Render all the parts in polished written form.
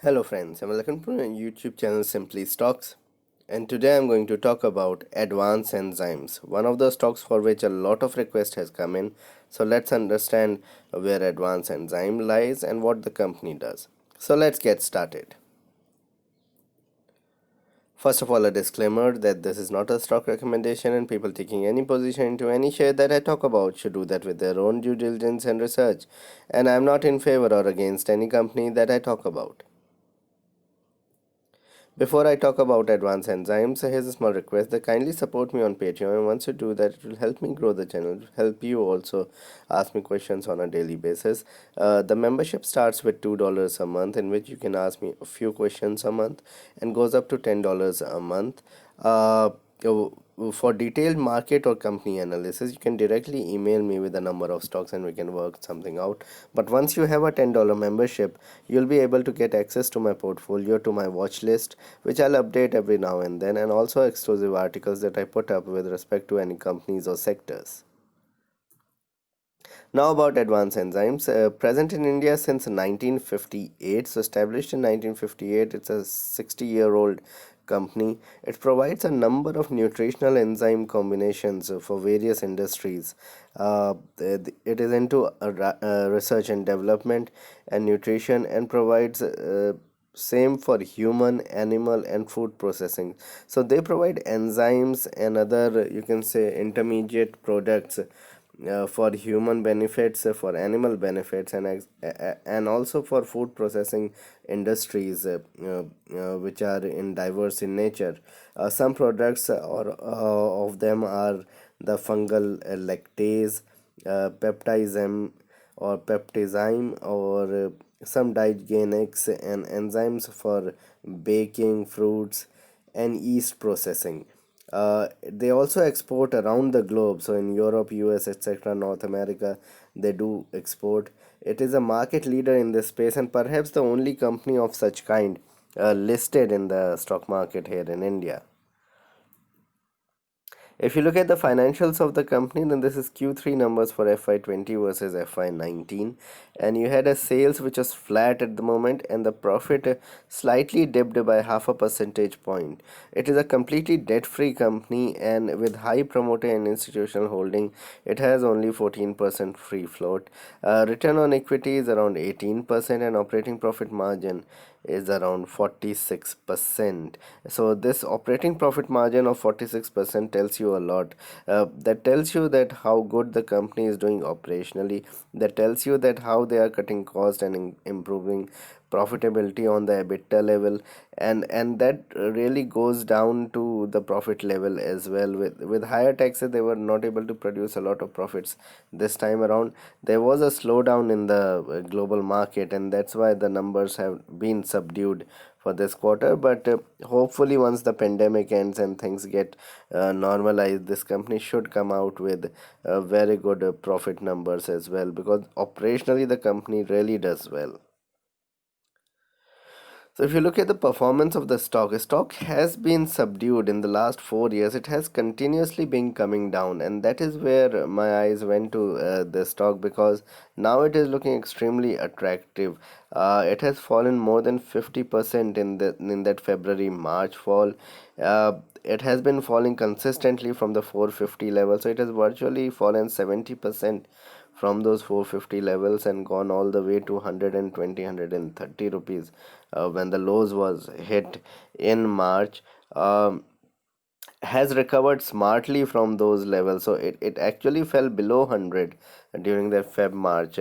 Hello friends, and welcome to my YouTube channel Simply Stocks. And today I'm going to talk about advanced enzymes, one of the stocks for which a lot of request has come in. So let's understand where advanced enzyme lies and what the company does. So let's get started. First of all, a disclaimer that this is not a stock recommendation, and people taking any position into any share that I talk about should do that with their own due diligence and research. And I'm not in favor or against any company that I talk about. Before I talk about advanced enzymes, here's a small request that kindly support me on Patreon. And once you do that, it will help me grow the channel. It will help you also ask me questions on a daily basis. The membership starts with $2 a month, in which you can ask me a few questions a month, and goes up to $10 a month. For detailed market or company analysis, you can directly email me with a number of stocks and we can work something out. But once you have a $10 membership, you'll be able to get access to my portfolio, to my watch list, which I'll update every now and then, and also exclusive articles that I put up with respect to any companies or sectors. Now about advanced enzymes, present in India since 1958, so established in 1958, it's a 60-year-old company. It provides a number of nutritional enzyme combinations for various industries. It is into research and development and nutrition, and provides same for human, animal, and food processing. So they provide enzymes and other, you can say, intermediate products for human benefits, for animal benefits, and also for food processing industries, which are in diverse in nature. Some products or of them are the fungal lactase, peptizyme or some dietogenics and enzymes for baking, fruits, and yeast processing. They also export around the globe. So in Europe, US, etc., North America, they do export. It is a market leader in this space and perhaps the only company of such kind listed in the stock market here in India. If you look at the financials of the company, then this is Q3 numbers for FY20 versus FY19, and you had a sales which was flat at the moment, and the profit slightly dipped by half a percentage point. It is a completely debt-free company, and with high promoter and institutional holding, it has only 14% free float. Return on equity is around 18%, and operating profit margin is around 46%. So this operating profit margin of 46% tells you a lot. That tells you that how good the company is doing operationally. That tells you that how they are cutting cost and improving profitability on the EBITDA level, and that really goes down to the profit level as well. With higher taxes, they were not able to produce a lot of profits this time around. There was a slowdown in the global market, and that's why the numbers have been subdued for this quarter. But hopefully once the pandemic ends and things get normalized, this company should come out with very good profit numbers as well, because operationally the company really does well. So if you look at the performance of the stock has been subdued in the last 4 years. It has continuously been coming down, and that is where my eyes went to the stock, because now it is looking extremely attractive. It has fallen more than 50% in that February March fall. It has been falling consistently from the 450 level, so it has virtually fallen 70% from those 450 levels and gone all the way to 120 rupees when the lows was hit in March. Has recovered smartly from those levels. So it actually fell below 100 during the Feb March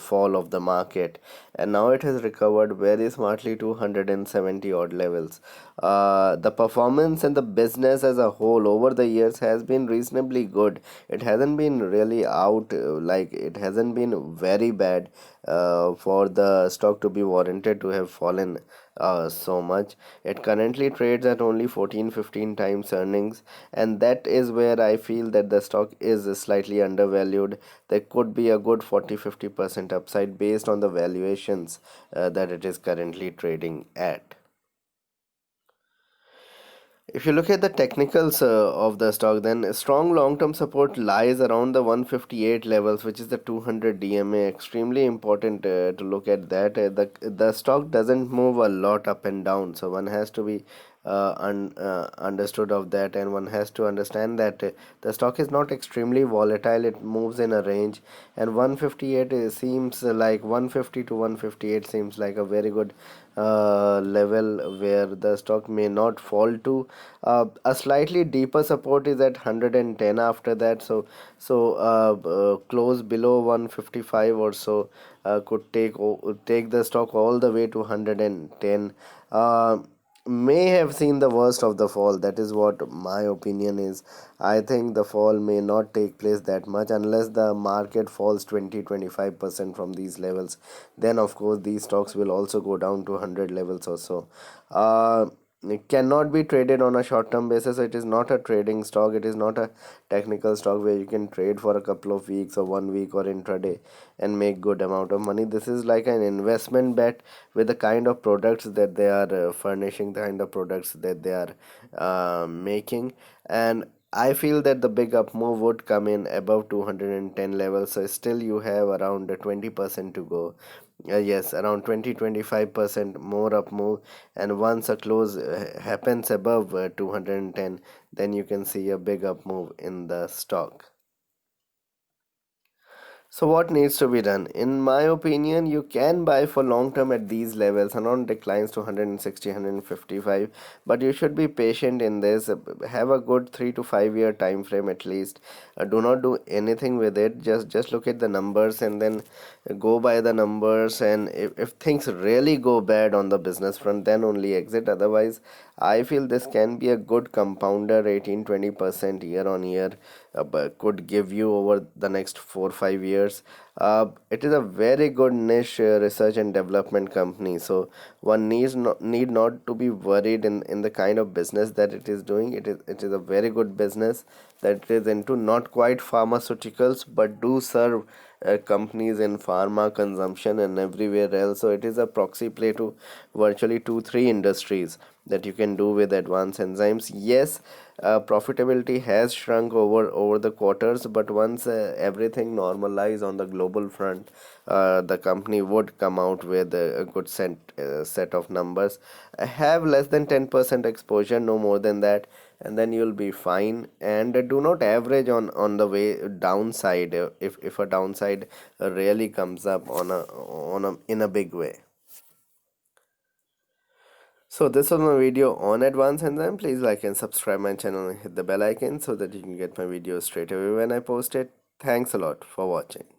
fall of the market, and now it has recovered very smartly to 170 odd levels. The performance and the business as a whole over the years has been reasonably good. It hasn't been really out, like it hasn't been very bad for the stock to be warranted to have fallen so much. It currently trades at only 14-15 times earnings, and that is where I feel that the stock is slightly undervalued. There could be a good 40-50% upside based on the valuations that it is currently trading at. If you look at the technicals of the stock, then strong long-term support lies around the 158 levels, which is the 200 DMA. Extremely important to look at that. The stock doesn't move a lot up and down, so one has to be understood of that, and one has to understand that the stock is not extremely volatile. It moves in a range, and 158 seems like 150 to 158 seems like a very good level where the stock may not fall to. A slightly deeper support is at 110 after that. Close below 155 or so could take the stock all the way to 110. Uh, may have seen the worst of the fall. That is what my opinion is. I think the fall may not take place that much unless the market falls 20-25% from these levels. Then of course these stocks will also go down to 100 levels or so. It cannot be traded on a short term basis. It is not a trading stock. It is not a technical stock where you can trade for a couple of weeks or 1 week or intraday and make good amount of money. This is like an investment bet with the kind of products that they are furnishing, the kind of products that they are making. And I feel that the big up move would come in above 210 levels, so still you have around 20% to go. Yes, around 20-25% more up move, and once a close happens above 210, then you can see a big up move in the stock. So what needs to be done? In my opinion, you can buy for long term at these levels. Around declines to 160, 155, but you should be patient in this. Have a good 3 to 5 year time frame at least. Do not do anything with it. Just look at the numbers and then go by the numbers. And if things really go bad on the business front, then only exit. Otherwise, I feel this can be a good compounder, 18-20% year on year, but could give you over the next 4 5 years. It is a very good niche research and development company, so one need not to be worried in the kind of business that it is doing. It is a very good business that is into not quite pharmaceuticals but do serve companies in pharma consumption and everywhere else. So it is a proxy play to virtually 2 3 industries that you can do with advanced enzymes. Yes, profitability has shrunk over the quarters, but once everything normalize on the global front, the company would come out with a good set of numbers. Have less than 10% exposure, no more than that, and then you'll be fine. And do not average on the way downside if a downside really comes up on a in a big way. So this was my video on advanced enzyme. Please like and subscribe my channel and hit the bell icon so that you can get my videos straight away when I post it. Thanks a lot for watching.